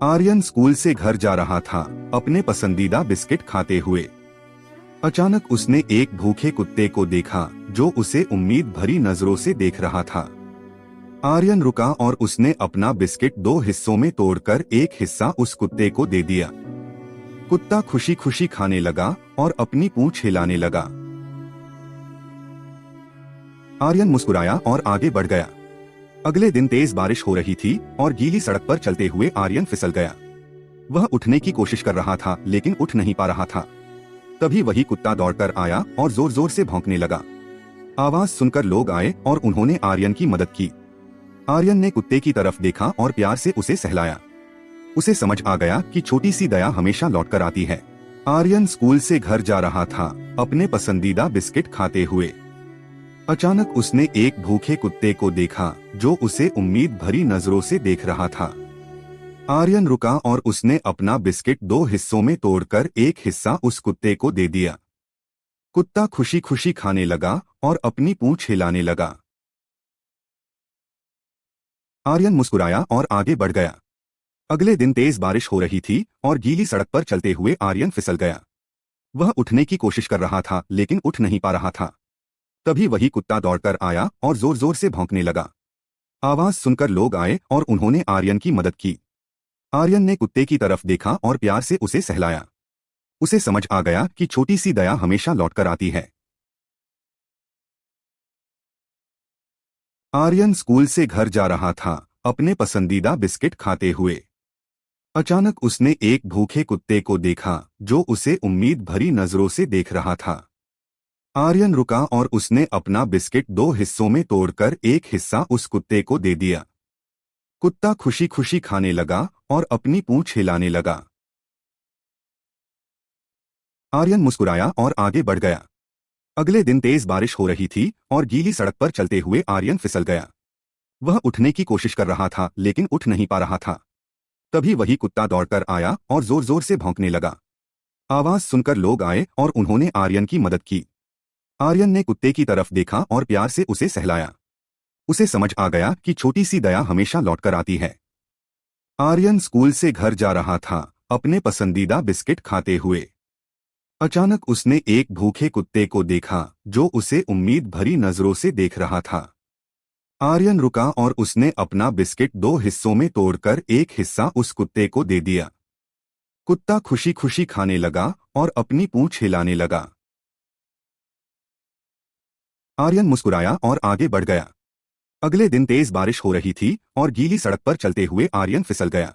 Aryan school से घर जा रहा था अपने पसंदीदा बिस्किट खाते हुए। अचानक उसने एक भूखे कुत्ते को देखा जो उसे उम्मीद भरी नजरों से देख रहा था। आर्यन रुका और उसने अपना बिस्किट दो हिस्सों में तोड़कर एक हिस्सा उस कुत्ते को दे दिया। कुत्ता खुशी खुशी खाने लगा और अपनी पूंछ हिलाने लगा। आर्यन मुस्कुराया और आगे बढ़ गया। अगले दिन तेज बारिश हो रही थी और गीली सड़क पर चलते हुए आर्यन फिसल गया। वह उठने की कोशिश कर रहा था लेकिन उठ नहीं पा रहा था। तभी वही कुत्ता दौड़कर आया और जोर जोर से भौंकने लगा। आवाज सुनकर लोग आए और उन्होंने आर्यन की मदद की। आर्यन ने कुत्ते की तरफ देखा और प्यार से उसे सहलाया। उसे समझ आ गया कि छोटी सी दया हमेशा लौटकर आती है। आर्यन स्कूल से घर जा रहा था अपने पसंदीदा बिस्किट खाते हुए। अचानक उसने एक भूखे कुत्ते को देखा जो उसे उम्मीद भरी नजरों से देख रहा था। आर्यन रुका और उसने अपना बिस्किट दो हिस्सों में तोड़कर एक हिस्सा उस कुत्ते को दे दिया। कुत्ता खुशी खुशी खाने लगा और अपनी पूंछ हिलाने लगा। आर्यन मुस्कुराया और आगे बढ़ गया। अगले दिन तेज बारिश हो रही थी और गीली सड़क पर चलते हुए आर्यन फिसल गया। वह उठने की कोशिश कर रहा था लेकिन उठ नहीं पा रहा था। तभी वही कुत्ता दौड़कर आया और जोर जोर से भौंकने लगा। आवाज सुनकर लोग आए और उन्होंने आर्यन की मदद की। आर्यन ने कुत्ते की तरफ देखा और प्यार से उसे सहलाया। उसे समझ आ गया कि छोटी सी दया हमेशा लौटकर आती है। आर्यन स्कूल से घर जा रहा था अपने पसंदीदा बिस्किट खाते हुए। अचानक उसने एक भूखे कुत्ते को देखा जो उसे उम्मीद भरी नजरों से देख रहा था। आर्यन रुका और उसने अपना बिस्किट दो हिस्सों में तोड़कर एक हिस्सा उस कुत्ते को दे दिया। कुत्ता खुशी खुशी खाने लगा और अपनी पूंछ हिलाने लगा। आर्यन मुस्कुराया और आगे बढ़ गया। अगले दिन तेज बारिश हो रही थी और गीली सड़क पर चलते हुए आर्यन फिसल गया। वह उठने की कोशिश कर रहा था लेकिन उठ नहीं पा रहा था। तभी वही कुत्ता दौड़कर आया और जोर जोर से भौंकने लगा। आवाज सुनकर लोग आए और उन्होंने आर्यन की मदद की। आर्यन ने कुत्ते की तरफ देखा और प्यार से उसे सहलाया। उसे समझ आ गया कि छोटी सी दया हमेशा लौटकर आती है। आर्यन स्कूल से घर जा रहा था अपने पसंदीदा बिस्किट खाते हुए। अचानक उसने एक भूखे कुत्ते को देखा जो उसे उम्मीद भरी नजरों से देख रहा था। आर्यन रुका और उसने अपना बिस्किट दो हिस्सों में तोड़कर एक हिस्सा उस कुत्ते को दे दिया। कुत्ता खुशी खुशी खाने लगा और अपनी पूंछ हिलाने लगा। आर्यन मुस्कुराया और आगे बढ़ गया। अगले दिन तेज बारिश हो रही थी और गीली सड़क पर चलते हुए आर्यन फिसल गया।